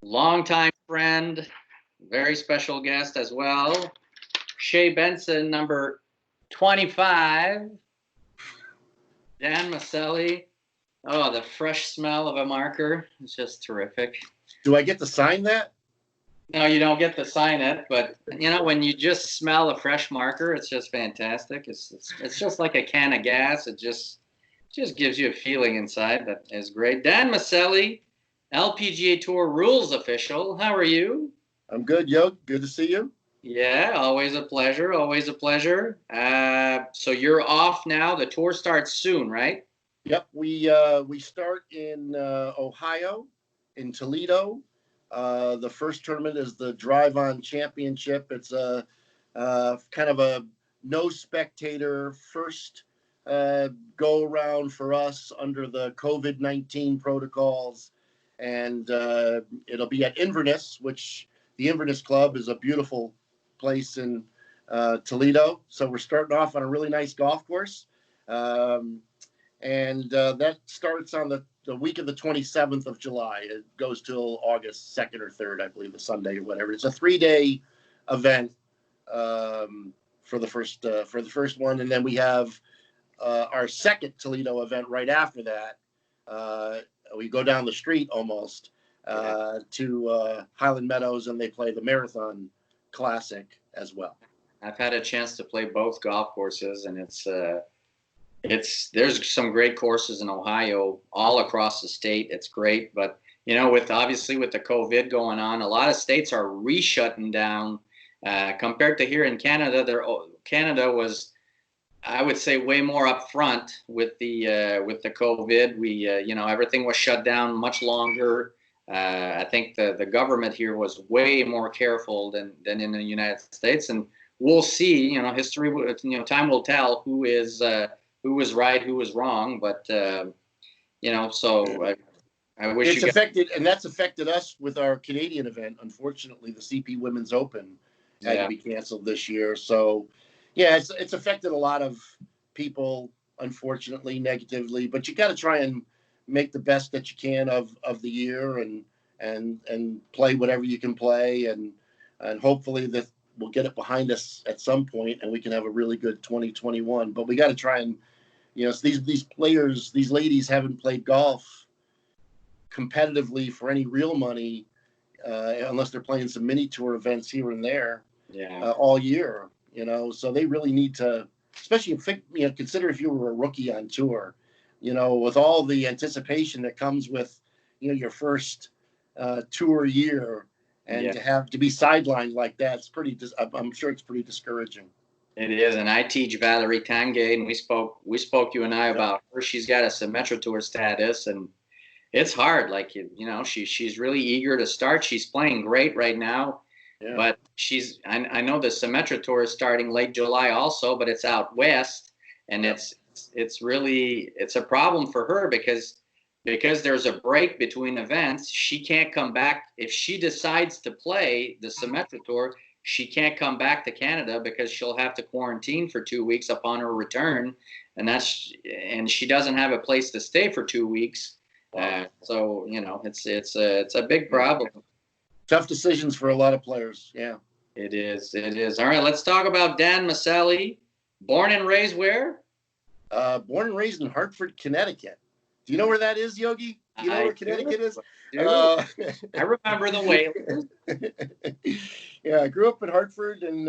Longtime friend, very special guest as well. Chez Benson, number 25. Dan Maselli. Oh, the fresh smell of a marker. It's just terrific. Do I get to sign that? No, you don't get to sign it, but when you just smell a fresh marker, it's just fantastic. It's just like a can of gas. It just gives you a feeling inside that is great. Dan Maselli, LPGA Tour rules official. How are you? I'm good, yo. Good to see you. Yeah, always a pleasure. Always a pleasure. So you're off now. The tour starts soon, right? Yep. We start in Ohio, in Toledo. The first tournament is the Drive-On Championship. It's a kind of a no spectator first go around for us under the COVID-19 protocols, and it'll be at Inverness, which the Inverness Club is a beautiful place in Toledo. So we're starting off on a really nice golf course. And that starts on the week of the 27th of July. It goes till August 2nd or 3rd, I believe, the Sunday or whatever. It's a 3-day event for the first one, and then we have our second Toledo event right after that. We go down the street almost to Highland Meadows, and they play the Marathon Classic as well. I've had a chance to play both golf courses, and there's some great courses in Ohio all across the state. It's great, but with the COVID going on, a lot of states are re-shutting down compared to here in Canada. Canada was, I would say, way more upfront with the COVID. We everything was shut down much longer. I think the government here was way more careful than in the United States, and we'll see. History. Time will tell who was right, who was wrong. But so I wish it's affected, and that's affected us with our Canadian event. Unfortunately, the CP Women's Open had to be canceled this year. So, yeah, it's affected a lot of people, unfortunately, negatively. But you got to try and make the best that you can of the year and play whatever you can play, and hopefully that we'll get it behind us at some point and we can have a really good 2021. But we got to try and so these players, these ladies haven't played golf competitively for any real money unless they're playing some mini tour events here and there all year. So they really need to, especially consider if you were a rookie on tour. With all the anticipation that comes with, your first tour year, and to have to be sidelined like that, I'm sure it's pretty discouraging. It is, and I teach Valerie Tanguay, and we spoke you and I about her. She's got a Symetra Tour status, and it's hard. Like she's really eager to start. She's playing great right now, but I know the Symetra Tour is starting late July also, but it's out west, and it's a problem for her because there's a break between events. She can't come back if she decides to play the Symetra Tour. She can't come back to Canada because she'll have to quarantine for 2 weeks upon her return, and she doesn't have a place to stay for 2 weeks. So it's a big problem. Tough decisions for a lot of players. Yeah, it is. All right, let's talk about Dan Maselli. Born and raised where? Born and raised in Hartford, Connecticut. Do you know where that is, Yogi? Do you know where Connecticut is? I remember the Whalers. Yeah, I grew up in Hartford and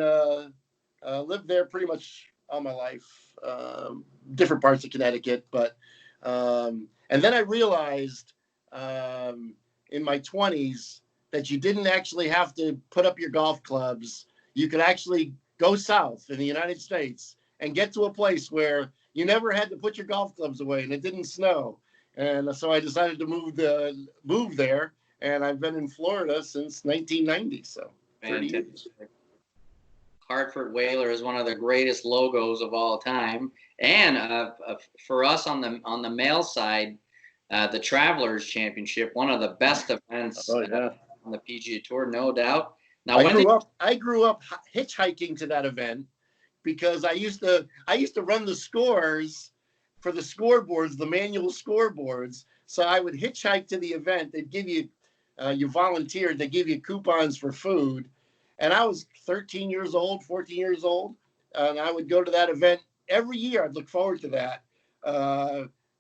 lived there pretty much all my life. Different parts of Connecticut, but and then I realized in my 20s that you didn't actually have to put up your golf clubs. You could actually go south in the United States and get to a place where you never had to put your golf clubs away and it didn't snow. And so I decided to move there, and I've been in Florida since 1990. So 30 years. Hartford Whaler is one of the greatest logos of all time, and for us on the male side, the Travelers Championship, one of the best events on the PGA Tour, no doubt. Now, I grew up hitchhiking to that event because I used to run the scores for the scoreboards, the manual scoreboards. So I would hitchhike to the event. They'd give you you volunteered. They give you coupons for food. And I was 13 years old, 14 years old. And I would go to that event every year. I'd look forward to that.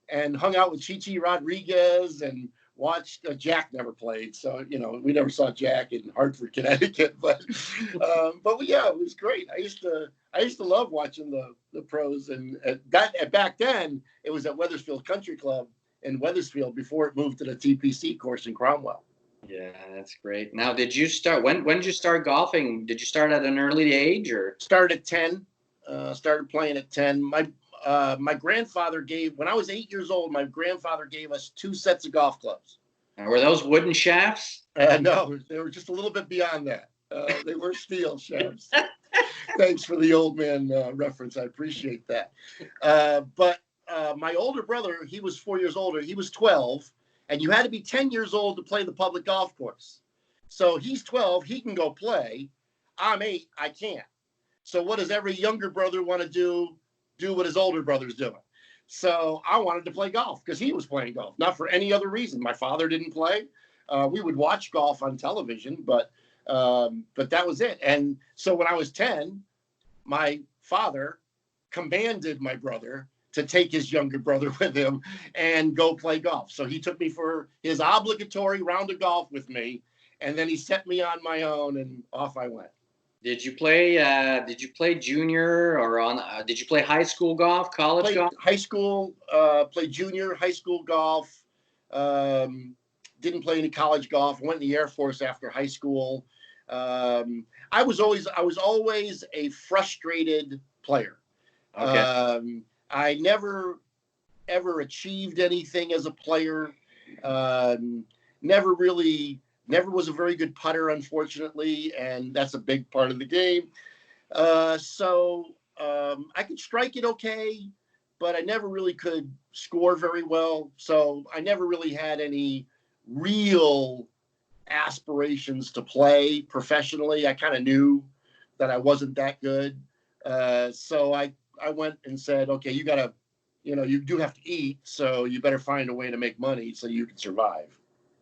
And hung out with Chichi Rodriguez and watched Jack never played. So, you know, we never saw Jack in Hartford, Connecticut. But yeah, it was great. I used to love watching the pros. And back then, it was at Wethersfield Country Club in Wethersfield before it moved to the TPC course in Cromwell. Yeah, that's great. Now, did you start, when did you start golfing? Did you start at an early age or? Started at 10, started playing at 10. My grandfather when I was 8 years old, my grandfather gave us 2 sets of golf clubs. And were those wooden shafts? No, they were just a little bit beyond that. They were steel shafts. Thanks for the old man reference. I appreciate that. But my older brother, he was 4 years older. He was 12. And you had to be 10 years old to play the public golf course. So he's 12, he can go play. I'm 8, I can't. So what does every younger brother want to do? Do what his older brother's doing. So I wanted to play golf because he was playing golf, not for any other reason. My father didn't play. We would watch golf on television, but that was it. And so when I was 10, my father commanded my brother to take his younger brother with him and go play golf. So he took me for his obligatory round of golf with me, and then he set me on my own, and off I went. Did you play junior or did you play high school golf, college golf? High school, played junior, high school golf. Didn't play any college golf. Went in the Air Force after high school. I was always a frustrated player. Okay. I never, ever achieved anything as a player. Never was a very good putter, unfortunately, and that's a big part of the game. So I could strike it okay, but I never really could score very well. So I never really had any real aspirations to play professionally. I kind of knew that I wasn't that good. So I went and said, okay, you do have to eat, so you better find a way to make money so you can survive.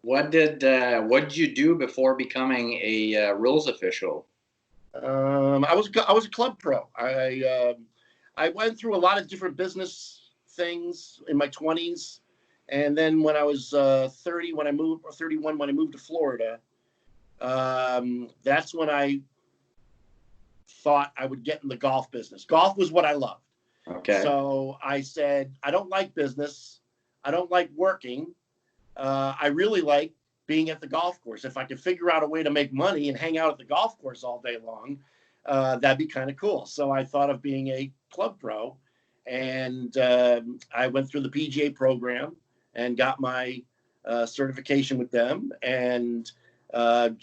What did you do before becoming a rules official? I was a club pro. I went through a lot of different business things in my 20s, and then when I was 31 when I moved to Florida, that's when I thought I would get in the golf business. Golf was what I loved. Okay. So I said, I don't like business. I don't like working. I really like being at the golf course. If I could figure out a way to make money and hang out at the golf course all day long, that'd be kind of cool. So I thought of being a club pro, and I went through the PGA program and got my certification with them. And I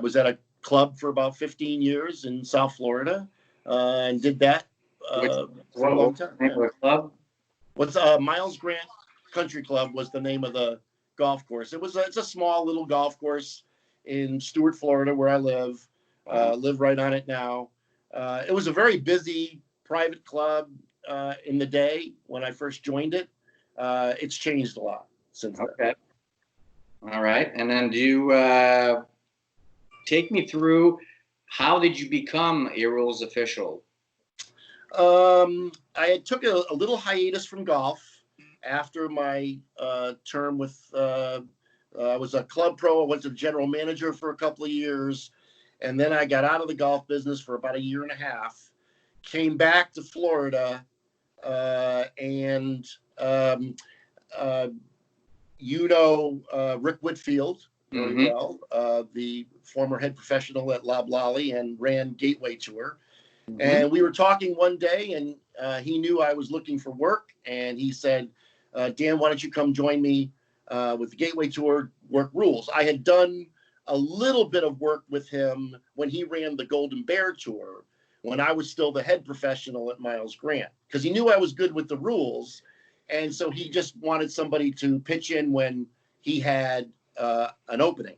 was at a club for about 15 years in South Florida, and did that for a long time. What club? Miles Grant Country Club was the name of the golf course. It's a small little golf course in Stuart, Florida, where I live. Live right on it now. It was a very busy private club in the day when I first joined it. It's changed a lot since then. Okay. All right. And then do you take me through, how did you become a rules official? I took a little hiatus from golf after my term with, I was a club pro. I went to general manager for a couple of years, and then I got out of the golf business for about a year and a half, came back to Florida, and Rick Whitfield very well, the former head professional at Loblolly and ran Gateway Tour. Mm-hmm. And we were talking one day, and he knew I was looking for work, and he said, Dan, why don't you come join me with the Gateway Tour, work rules. I had done a little bit of work with him when he ran the Golden Bear Tour, when I was still the head professional at Miles Grant, because he knew I was good with the rules. And so he just wanted somebody to pitch in when he had an opening.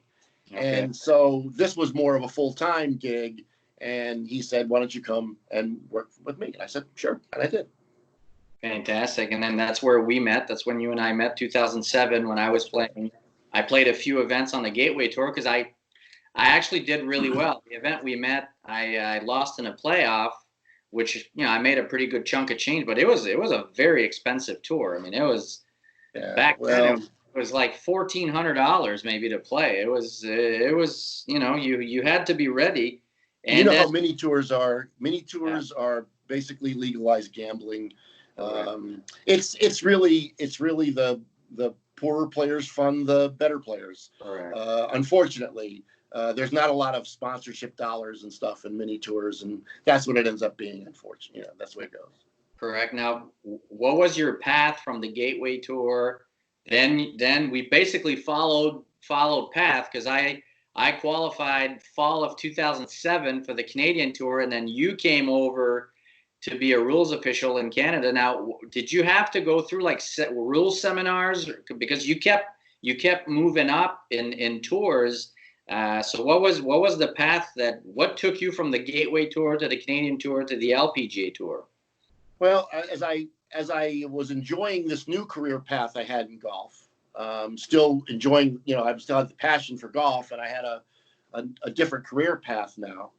Okay. And so this was more of a full-time gig. And he said, why don't you come and work with me? And I said, sure. And I did. Fantastic. And then that's where we met. That's when you and I met, 2007, when I was playing I played a few events on the Gateway Tour because I actually did really well. The event we met, I lost in a playoff, which I made a pretty good chunk of change, but it was a very expensive tour. I mean, it was back then it was like $1,400 maybe to play. It was you had to be ready. And you know how mini tours are. Mini tours are basically legalized gambling. It's really the poorer players fund the better players. Unfortunately, there's not a lot of sponsorship dollars and stuff in mini tours, and that's what it ends up being. Unfortunately, that's the way it goes. Correct. Now, what was your path from the Gateway Tour? Then we basically followed path because I qualified fall of 2007 for the Canadian Tour, and then you came over to be a rules official in Canada. Now, did you have to go through like rules seminars because you kept moving up in tours? So what was the path what took you from the Gateway Tour to the Canadian Tour to the LPGA Tour? Well, as I was enjoying this new career path I had in golf, still enjoying, I still had the passion for golf, and I had a different career path now.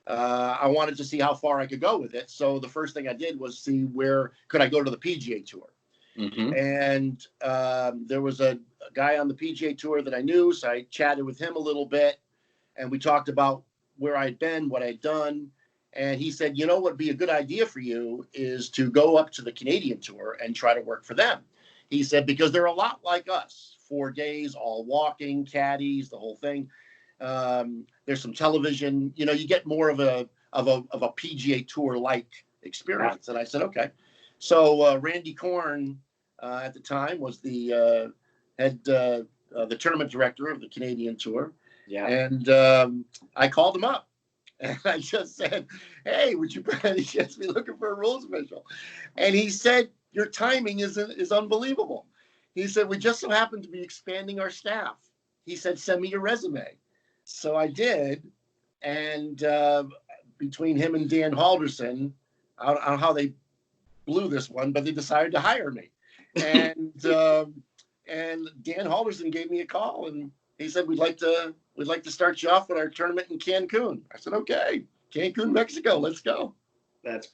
I wanted to see how far I could go with it. So the first thing I did was see where could I go to the PGA Tour. Mm-hmm. And there was a guy on the PGA Tour that I knew, so I chatted with him a little bit, and we talked about where I'd been, what I'd done. And he said, what would be a good idea for you is to go up to the Canadian Tour and try to work for them. He said, because they're a lot like us, 4 days, all walking, caddies, the whole thing. There's some television, you get more of a PGA Tour like experience. And I said, okay. So Randy Korn at the time was the tournament director of the Canadian Tour. Yeah. And I called him up. And I just said, hey, would you by any chance be looking for a rules official? And he said, your timing is unbelievable. He said, we just so happen to be expanding our staff. He said, send me your resume. So I did. And between him and Dan Halderson, I don't know how they blew this one, but they decided to hire me. And and Dan Halderson gave me a call, and he said, we'd like to start you off with our tournament in Cancun. I said, okay, Cancun, Mexico, let's go.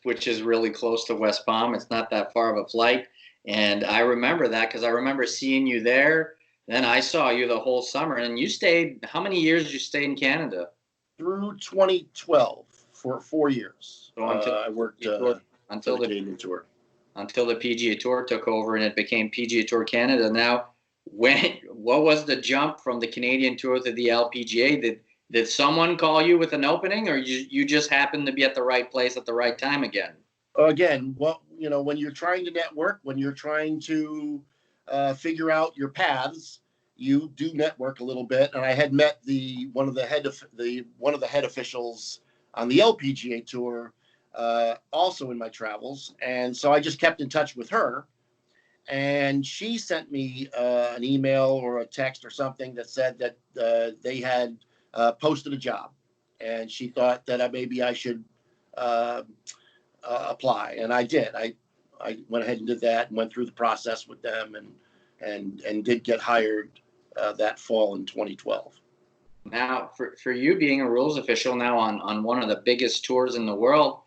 Which is really close to West Palm. It's not that far of a flight. And I remember that because I remember seeing you there. Then I saw you the whole summer. And you stayed, how many years did you stay in Canada? Through 2012 for 4 years. So I worked until the Canadian Tour. Until the PGA Tour took over and it became PGA Tour Canada. Now, what was the jump from the Canadian Tour to the LPGA? Did someone call you with an opening, or you just happened to be at the right place at the right time again? Again, when you're trying to network, when you're trying to figure out your paths, you do network a little bit. And I had met one of the head officials on the LPGA Tour also in my travels, and so I just kept in touch with her. And she sent me an email or a text or something that said that they had posted a job, and she thought that maybe I should apply, and I did. I went ahead and did that and went through the process with them, and did get hired that fall in 2012. Now, for you being a rules official now on one of the biggest tours in the world,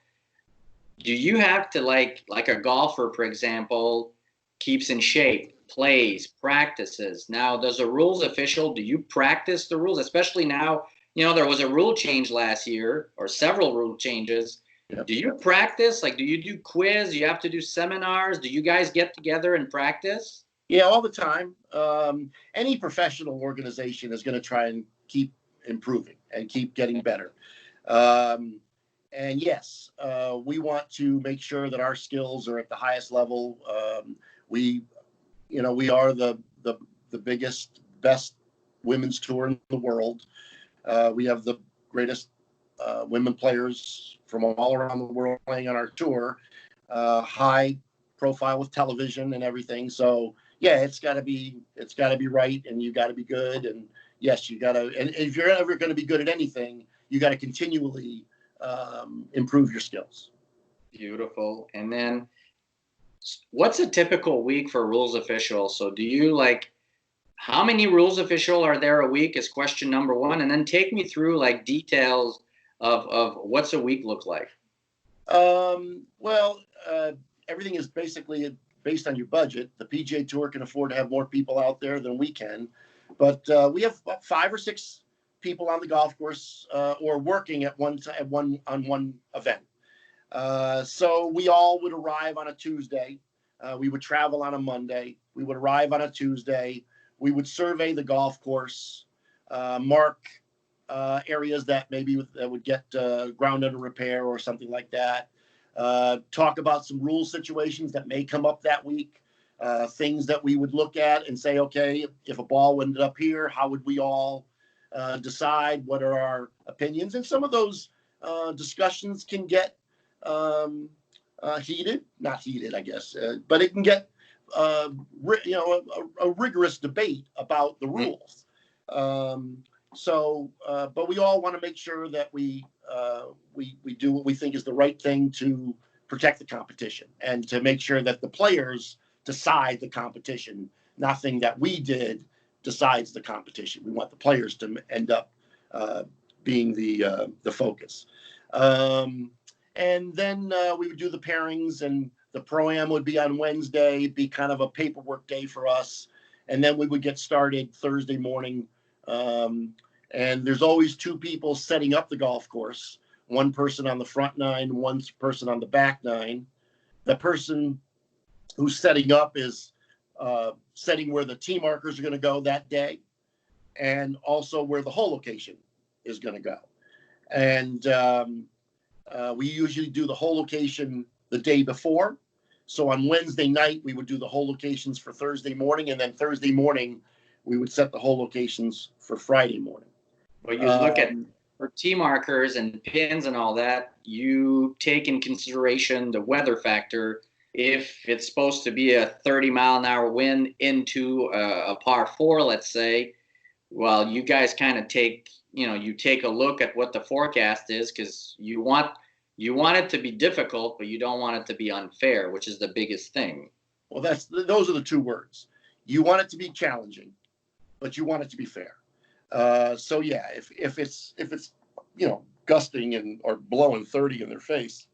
do you have to like a golfer, for example, keeps in shape, plays, practices? Now, does a rules official, do you practice the rules? Especially now, there was a rule change last year, or several rule changes. Yep. Do you practice? Like, do you do quiz? Do you have to do seminars? Do you guys get together and practice? Yeah, all the time. Any professional organization is going to try and keep improving and keep getting better. And yes, we want to make sure that our skills are at the highest level. We are the biggest, best women's tour in the world. We have the greatest women players from all around the world playing on our tour. High profile with television and everything. So yeah, it's got to be right, and you got to be good. And yes, you got to. And if you're ever going to be good at anything, you got to continually improve your skills. Beautiful. And then, what's a typical week for rules officials? So do you how many rules official are there a week is question number one, and then take me through like details of what's a week look like. Well, everything is basically based on your budget. The PGA Tour can afford to have more people out there than we can, but we have about 5 or 6 people on the golf course or working at one event. So we all would arrive on a Tuesday. We would travel on a Monday. We would arrive on a Tuesday. We would survey the golf course, mark areas that maybe would get ground under repair or something like that. Talk about some rule situations that may come up that week, things that we would look at and say, okay, if a ball ended up here, how would we all decide? What are our opinions? And some of those discussions can get heated, not heated, I guess, but it can get a rigorous debate about the rules. But we all want to make sure that we do what we think is the right thing to protect the competition and to make sure that the players decide the competition. Nothing that we did decides the competition. We want the players to end up being the focus. And then we would do the pairings, and the Pro-Am would be on Wednesday, be kind of a paperwork day for us. And then we would get started Thursday morning. And there's always 2 people setting up the golf course, 1 person on the front 9, 1 person on the back 9. The person who's setting up is setting where the tee markers are going to go that day, and also where the hole location is going to go. And we usually do the hole location the day before. So on Wednesday night, we would do the hole locations for Thursday morning, and then Thursday morning, we would set the hole locations for Friday morning. Well, you look at for tee markers and pins and all that, you take in consideration the weather factor. If it's supposed to be a 30-mile-an-hour wind into a par 4, let's say, well, you guys kind of take a look at what the forecast is, because you want it to be difficult, but you don't want it to be unfair, which is the biggest thing. Well, those are the 2 words. You want it to be challenging, but you want it to be fair. So yeah, if it's gusting or blowing 30 in their face,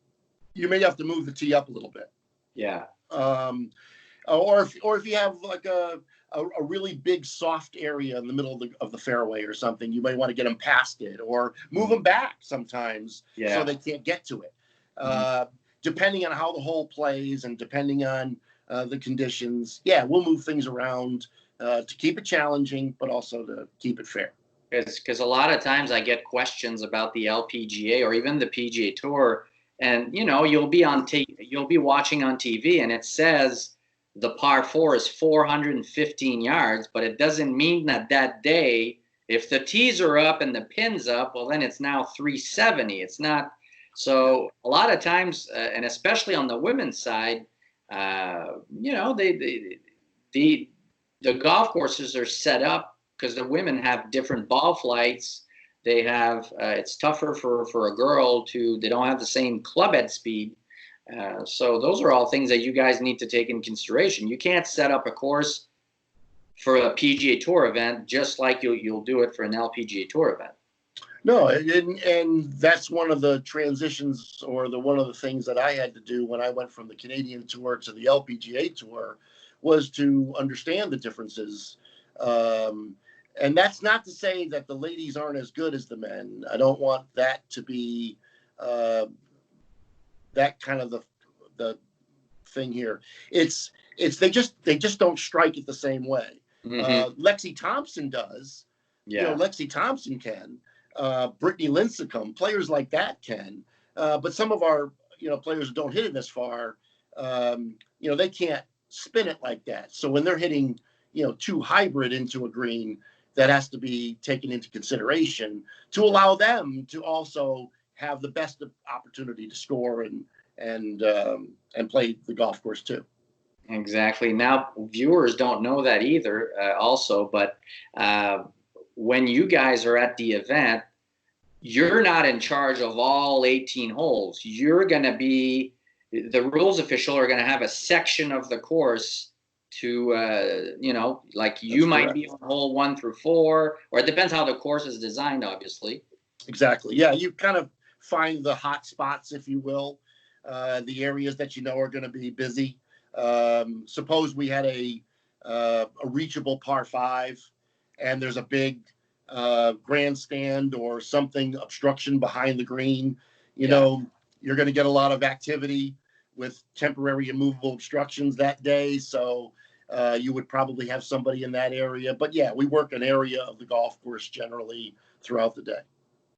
you may have to move the tee up a little bit. Yeah. Or if you have like a really big soft area in the middle of the fairway or something, you may want to get them past it or move them back sometimes so they can't get to it. Depending on how the hole plays and depending on the conditions, we'll move things around to keep it challenging, but also to keep it fair. Because a lot of times I get questions about the LPGA or even the PGA Tour, and you'll be watching on TV, and it says the par 4 is 415 yards, but it doesn't mean that day, if the tees are up and the pins up, well, then it's now 370. It's not. So a lot of times, and especially on the women's side, the golf courses are set up because the women have different ball flights. They have it's tougher for a girl they don't have the same club head speed. So those are all things that you guys need to take in consideration. You can't set up a course for a PGA Tour event just like you'll do it for an LPGA Tour event. No, and that's one of the transitions or one of the things that I had to do when I went from the Canadian Tour to the LPGA Tour was to understand the differences. And that's not to say that the ladies aren't as good as the men. I don't want that to be that kind of the thing here. It's they just don't strike it the same way. Lexi Thompson does. Yeah. Lexi Thompson can. Brittany Lincecum, players like that can. But some of our players who don't hit it as far, they can't spin it like that. So when they're hitting too hybrid into a green, that has to be taken into consideration to allow them to also have the best opportunity to score and play the golf course too. Exactly. Now, viewers don't know that either, also, but when you guys are at the event, you're not in charge of all 18 holes. You're going to be, the rules official are going to have a section of the course you know, like you That's might correct. be on hole 1 through 4, or it depends how the course is designed, obviously. Exactly. Yeah, you kind of find the hot spots, if you will, the areas that you know are going to be busy. Suppose we had a reachable par 5, and there's a big grandstand or something obstruction behind the green. You know, you're going to get a lot of activity with temporary immovable obstructions that day. So you would probably have somebody in that area. But yeah, we work an area of the golf course generally throughout the day.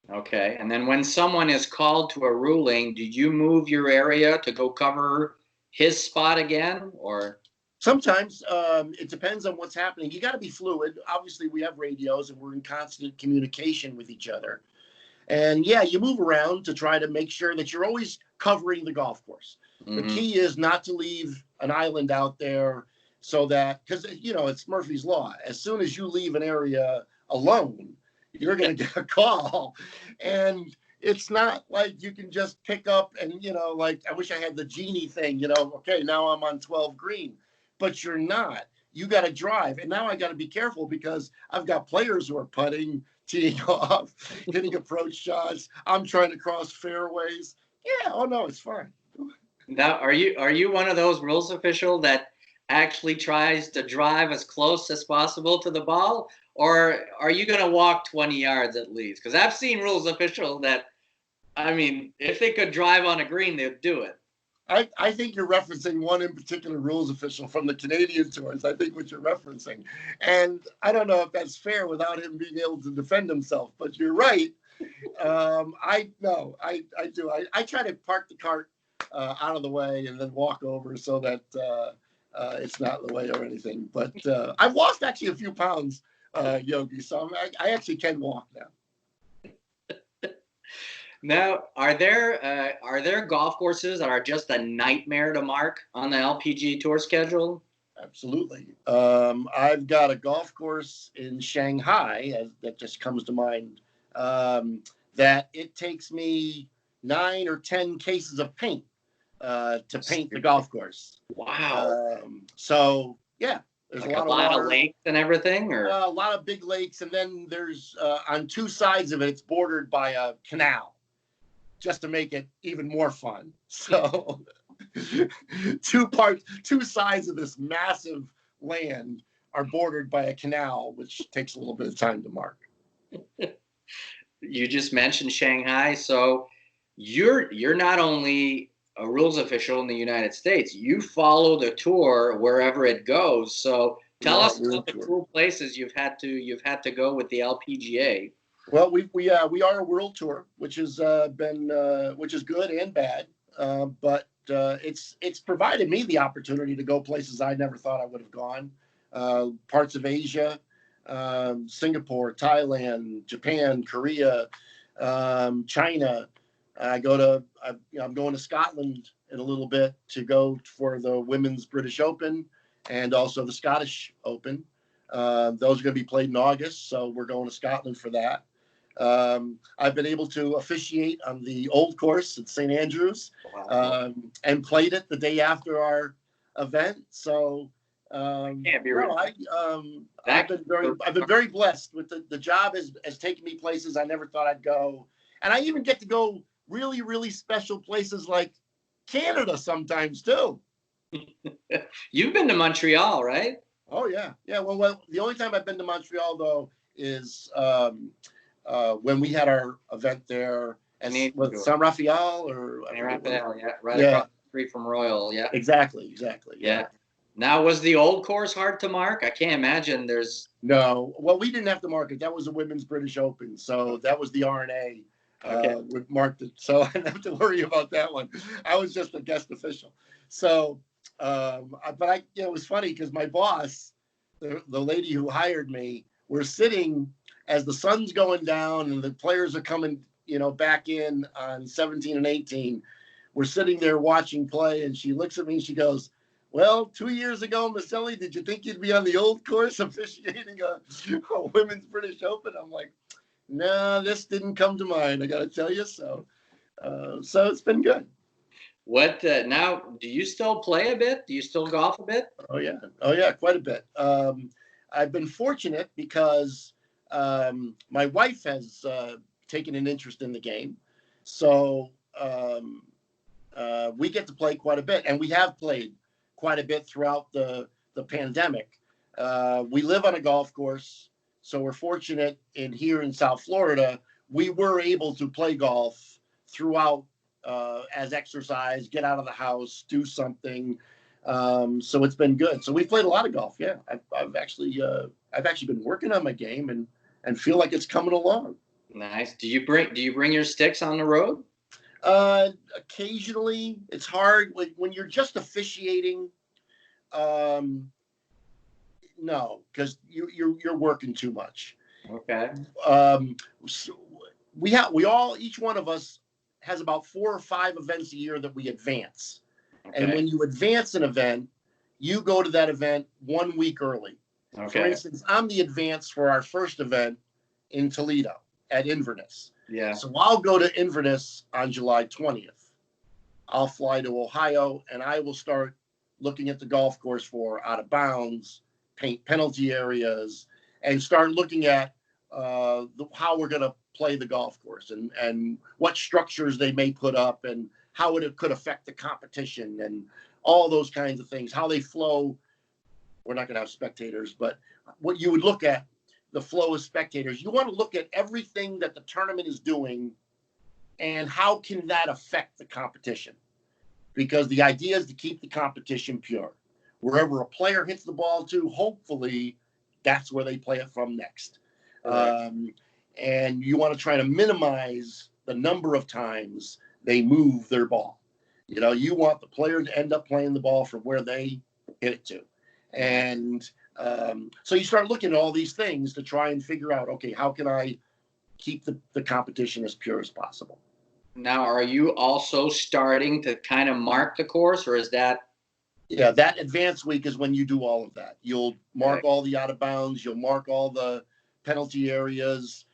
Okay. And then when someone is called to a ruling, do you move your area to go cover his spot again, or? Sometimes it depends on what's happening. You got to be fluid. Obviously, we have radios and we're in constant communication with each other. And yeah, you move around to try to make sure that you're always covering the golf course. The key is not to leave an island out there so that, because, you know, it's Murphy's Law. As soon as you leave an area alone, you're going to get a call. And it's not like you can just pick up and, you know, like, I wish I had the genie thing, you know, okay, now I'm on 12 green. But you're not. You got to drive. And now I got to be careful because I've got players who are putting, teeing off, hitting approach shots. I'm trying to cross fairways. Yeah, oh no, it's fine. Now, are you one of those rules official that actually tries to drive as close as possible to the ball, or are you going to walk 20 yards at least? Because I've seen rules official that, I mean, if they could drive on a green, they'd do it. I think you're referencing one in particular rules official from the Canadian tours. I think what you're referencing. And I don't know if that's fair without him being able to defend himself, but you're right. I do. I try to park the cart out of the way and then walk over so that it's not in the way or anything. But I've lost actually a few pounds, Yogi, so I actually can walk now. Now, are there golf courses that are just a nightmare to mark on the LPGA Tour schedule? Absolutely. I've got a golf course in Shanghai that just comes to mind. That it takes me 9 or 10 cases of paint to paint the golf course. Wow. So yeah, there's Like a lot of water, of lakes and everything, or a lot of big lakes, and then there's on two sides of it, it's bordered by a canal, just to make it even more fun. So two sides of this massive land are bordered by a canal, which takes a little bit of time to mark. You just mentioned Shanghai, so you're not only a rules official in the United States, you follow the tour wherever it goes. So tell us about the cool places you've had to go with the LPGA. Well, we are a world tour, which has been which is good and bad, but it's provided me the opportunity to go places I never thought I would have gone. Parts of Asia, Singapore, Thailand, Japan, Korea, China. I'm going to Scotland in a little bit to go for the Women's British Open and also the Scottish Open. Those are going to be played in August, so we're going to Scotland for that. I've been able to officiate on the old course at St. Andrews, and played it the day after our event. So I've been very blessed with the job has taken me places I never thought I'd go, and I even get to go really, really special places like Canada sometimes too. You've been to Montreal, right? Oh yeah. Well, the only time I've been to Montreal though is when we had our event there at Saint Raphael or Saint Raphael, right across the street from Royal, yeah. Exactly. Yeah. Now, was the old course hard to mark? I can't imagine there's. No. Well, we didn't have to mark it. That was the Women's British Open, so that was the RNA. We marked it, so I didn't have to worry about that one. I was just a guest official. So, but it was funny because my boss, the lady who hired me, we're sitting as the sun's going down and the players are coming, back in on 17 and 18. We're sitting there watching play, and she looks at me and she goes, "Well, 2 years ago, Maselli, did you think you'd be on the old course officiating a Women's British Open?" I'm like, "No, this didn't come to mind, I got to tell you." So it's been good. What now? Do you still play a bit? Do you still golf a bit? Oh yeah, quite a bit. I've been fortunate because my wife has taken an interest in the game, so we get to play quite a bit, and we have played quite a bit throughout the pandemic. We live on a golf course, so we're fortunate in here in South Florida. We were able to play golf throughout as exercise, get out of the house, do something. So it's been good. So we played a lot of golf. Yeah, I've actually been working on my game and feel like it's coming along. Nice. Do you bring your sticks on the road? Occasionally, it's hard when you're just officiating. No, because you're working too much. Okay. So each one of us has about 4 or 5 events a year that we advance. Okay. And when you advance an event, you go to that event 1 week early. Okay. For instance, I'm the advance for our first event in Toledo at Inverness. Yeah. So I'll go to Inverness on July 20th. I'll fly to Ohio and I will start looking at the golf course for out of bounds, paint penalty areas, and start looking at how we're going to play the golf course and what structures they may put up and how it could affect the competition and all those kinds of things, how they flow. We're not going to have spectators, but what you would look at, the flow of spectators. You want to look at everything that the tournament is doing and how can that affect the competition? Because the idea is to keep the competition pure. Wherever a player hits the ball to, hopefully that's where they play it from next. And you want to try to minimize the number of times they move their ball. You know, you want the player to end up playing the ball from where they hit it to. And so you start looking at all these things to try and figure out, okay, how can I keep the competition as pure as possible? Now, are you also starting to kind of mark the course, or is that? Yeah, that advanced week is when you do all of that. You'll mark all the out of bounds. You'll mark all the penalty areas.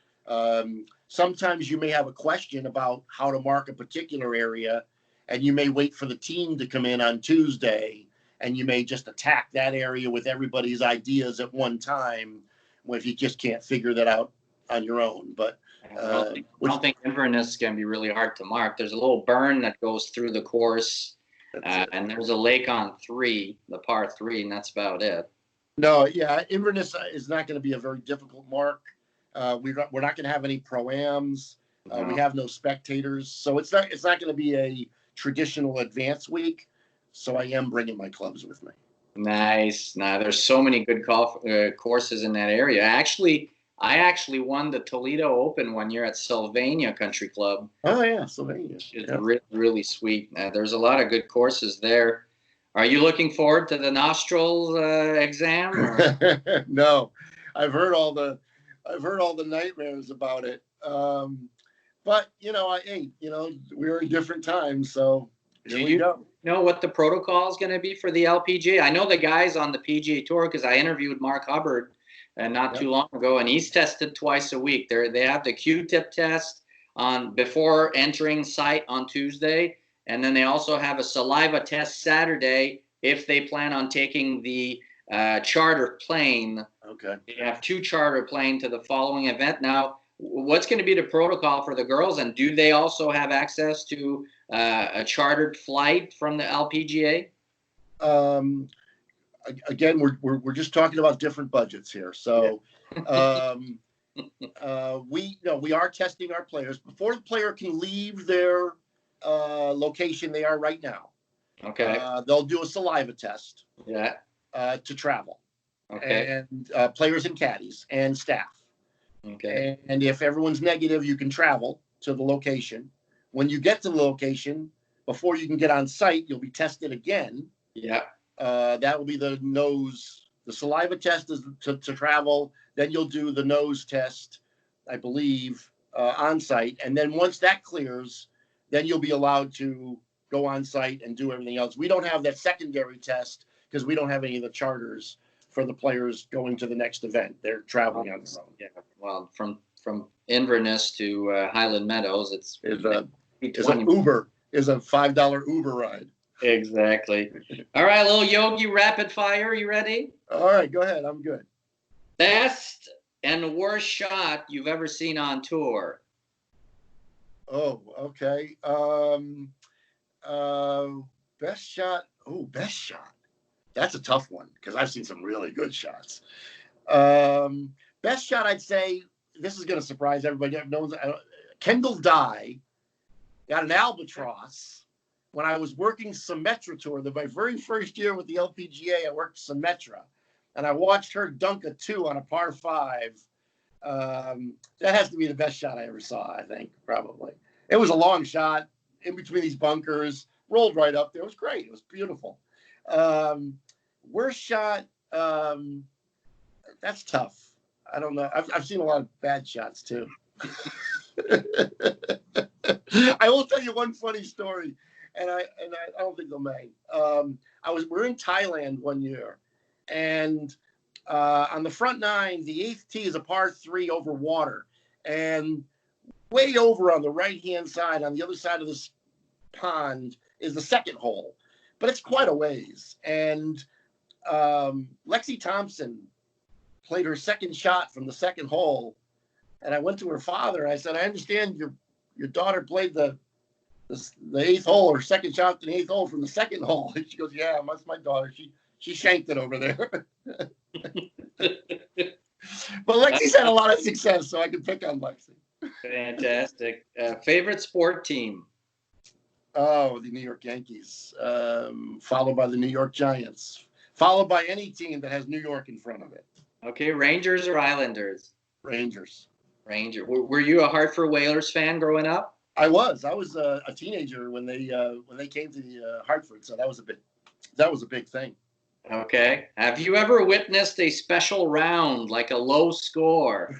Sometimes you may have a question about how to mark a particular area, and you may wait for the team to come in on Tuesday, and you may just attack that area with everybody's ideas at one time if you just can't figure that out on your own. But I don't think Inverness can be really hard to mark. There's a little burn that goes through the course, and there's a lake on 3, the par 3, and that's about it. No, yeah, Inverness is not going to be a very difficult mark. We're not going to have any pro-ams. No. We have no spectators, so it's not going to be a traditional advance week. So I am bringing my clubs with me. Nice. Now, there's so many good golf courses in that area. I actually won the Toledo Open one year at Sylvania Country Club. Oh yeah, Sylvania. It's really, really sweet. There's a lot of good courses there. Are you looking forward to the nostrils exam? Or? No, I've heard all the nightmares about it. But we're in different times, so Do you know what the protocol is going to be for the LPGA? I know the guys on the PGA Tour because I interviewed Mark Hubbard not too long ago, and he's tested twice a week. They have the Q-tip test before entering site on Tuesday, and then they also have a saliva test Saturday if they plan on taking the charter plane. Okay. They have 2 charter plane to the following event. Now, what's going to be the protocol for the girls, and do they also have access to a chartered flight from the LPGA? Again, we're just talking about different budgets here. So we are testing our players before the player can leave their location they are right now. Okay. They'll do a saliva test. Yeah. To travel. Okay. And players and caddies and staff. Okay. And if everyone's negative, you can travel to the location. When you get to the location, before you can get on site, you'll be tested again. Yeah. That will be the saliva test is to travel. Then you'll do the nose test, I believe, on site. And then once that clears, then you'll be allowed to go on site and do everything else. We don't have that secondary test because we don't have any of the charters for the players going to the next event. They're traveling on their own. Yeah. Well, from Inverness to Highland Meadows, it's an Uber. is a $5 Uber ride. Exactly. All right, little Yogi rapid fire. You ready? All right, go ahead. I'm good. Best and worst shot you've ever seen on tour? Oh, okay. Best shot. Oh, best shot. That's a tough one because I've seen some really good shots. Best shot, I'd say, this is going to surprise everybody. No one's, Kendall Dye got an albatross when I was working Symetra Tour. My very first year with the LPGA, I worked Symetra, and I watched her dunk a 2 on a par 5. That has to be the best shot I ever saw, I think, probably. It was a long shot in between these bunkers, rolled right up there. It was great. It was beautiful. Worst shot, that's tough. I don't know. I've seen a lot of bad shots too. I will tell you one funny story, and I don't think they'll make. We're in Thailand one year, and on the front 9, the 8th tee is a par 3 over water, and way over on the right-hand side, on the other side of this pond, is the second hole, but it's quite a ways. And Lexi Thompson played her second shot from the second hole, and I went to her father and I said, I understand your daughter played the 8th hole, or second shot to the 8th hole from the second hole. And she goes, yeah, that's my daughter. She shanked it over there. But Lexi's had a lot of success, so I can pick on Lexi. Fantastic. Favorite sport team? Oh, the New York Yankees, followed by the New York Giants, followed by any team that has New York in front of it. Okay, Rangers or Islanders? Rangers. Ranger. Were you a Hartford Whalers fan growing up? I was a teenager when they came to the Hartford, so that was a big thing. Okay. Have you ever witnessed a special round, like a low score?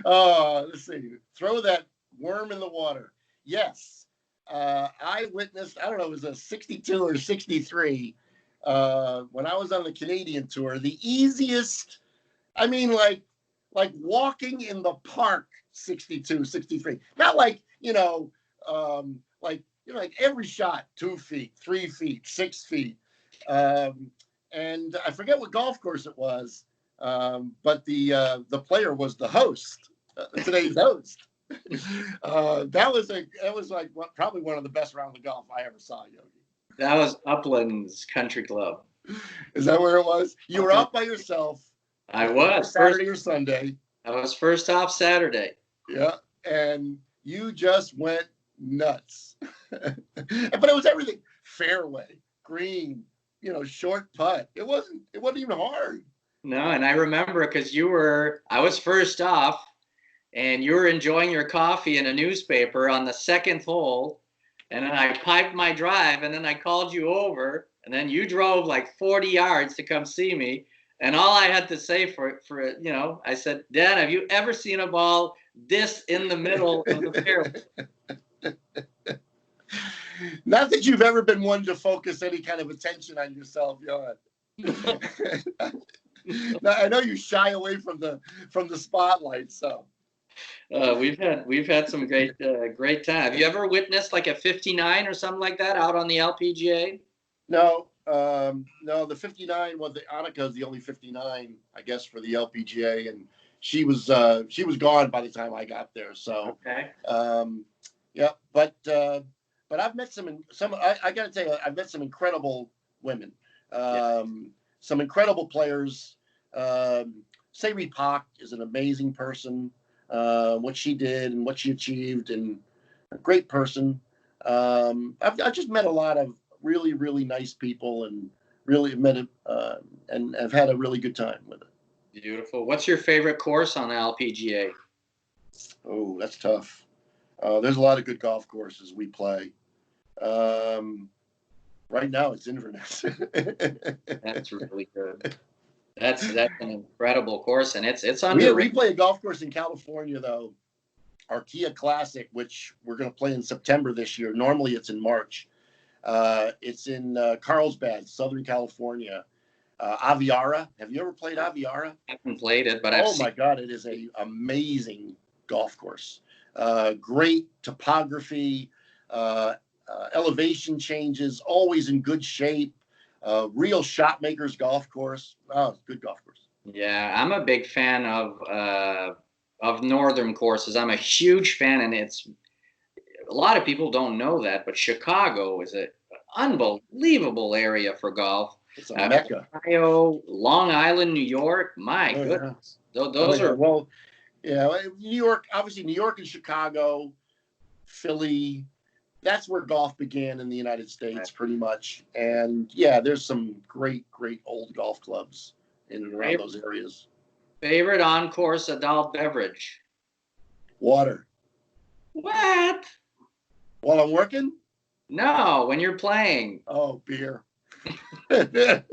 Oh, let's see. Throw that worm in the water. Yes. I witnessed, I don't know, it was a 62 or 63 when I was on the Canadian tour. The easiest, I mean, like walking in the park, 62, 63. Not like, like every shot, 2 feet, 3 feet, 6 feet. And I forget what golf course it was, but the player was the host, today's host. That was like probably one of the best rounds of golf I ever saw, Yogi. That was Uplands Country Club. Is that where it was? You were out by yourself. I was. Saturday or Sunday. I was first off Saturday. Yeah, and you just went nuts. But it was everything. Fairway, green, short putt. It wasn't even hard. No, and I remember because I was first off, and you were enjoying your coffee in a newspaper on the second hole, and then I piped my drive, and then I called you over, and then you drove like 40 yards to come see me, and all I had to say for I said, Dan, have you ever seen a ball this in the middle of the fairway? Not that you've ever been one to focus any kind of attention on yourself, Johan. Now, I know you shy away from the spotlight, so. We've had some great time. Have you ever witnessed like a 59 or something like that out on the LPGA? No, the 59 was Annika's the only 59, I guess, for the LPGA, and she was gone by the time I got there. So okay. Yeah, but I've met I got to tell you, I've met some incredible women, some incredible players. Sayri Pak is an amazing person. What she did and what she achieved, and a great person. I've just met a lot of really, really nice people, and really met it, and have had a really good time with it. Beautiful. What's your favorite course on the LPGA? Oh, that's tough. There's a lot of good golf courses we play. Right now, it's Inverness. That's really good. That's an incredible course, and it's under. We play a golf course in California, though, our Kia Classic, which we're going to play in September this year. Normally, it's in March. It's in Carlsbad, Southern California. Aviara. Have you ever played Aviara? I haven't played it, but my God, it is a amazing golf course. Great topography. elevation changes, always in good shape. Real shot makers golf course. Oh, good golf course. Yeah, I'm a big fan of northern courses. I'm a huge fan, and it's a lot of people don't know that, but Chicago is an unbelievable area for golf. It's a mecca. Ohio, Long Island, New York. My goodness, those are well. Yeah, New York. Obviously, New York and Chicago, Philly. That's where golf began in the United States, pretty much. And yeah, there's some great old golf clubs in and around those areas. Favorite on-course adult beverage? Water. What? While I'm working? No, when you're playing. Oh, beer. A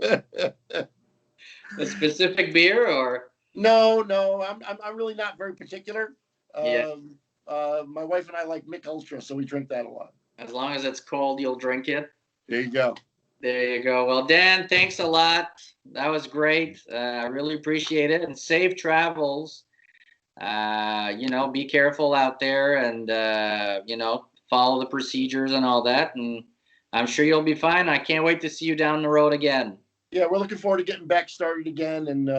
specific beer or? No. I'm really not very particular. Yeah. My wife and I like Mick Ultra, so we drink that a lot. As long as it's cold, you'll drink it. There you go. There you go. Well, Dan, thanks a lot. That was great. I really appreciate it. And safe travels. Be careful out there and, follow the procedures and all that. And I'm sure you'll be fine. I can't wait to see you down the road again. Yeah, we're looking forward to getting back started again. And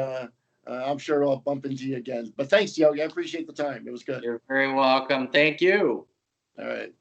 I'm sure I'll bump into you again. But thanks, Yogi. I appreciate the time. It was good. You're very welcome. Thank you. All right.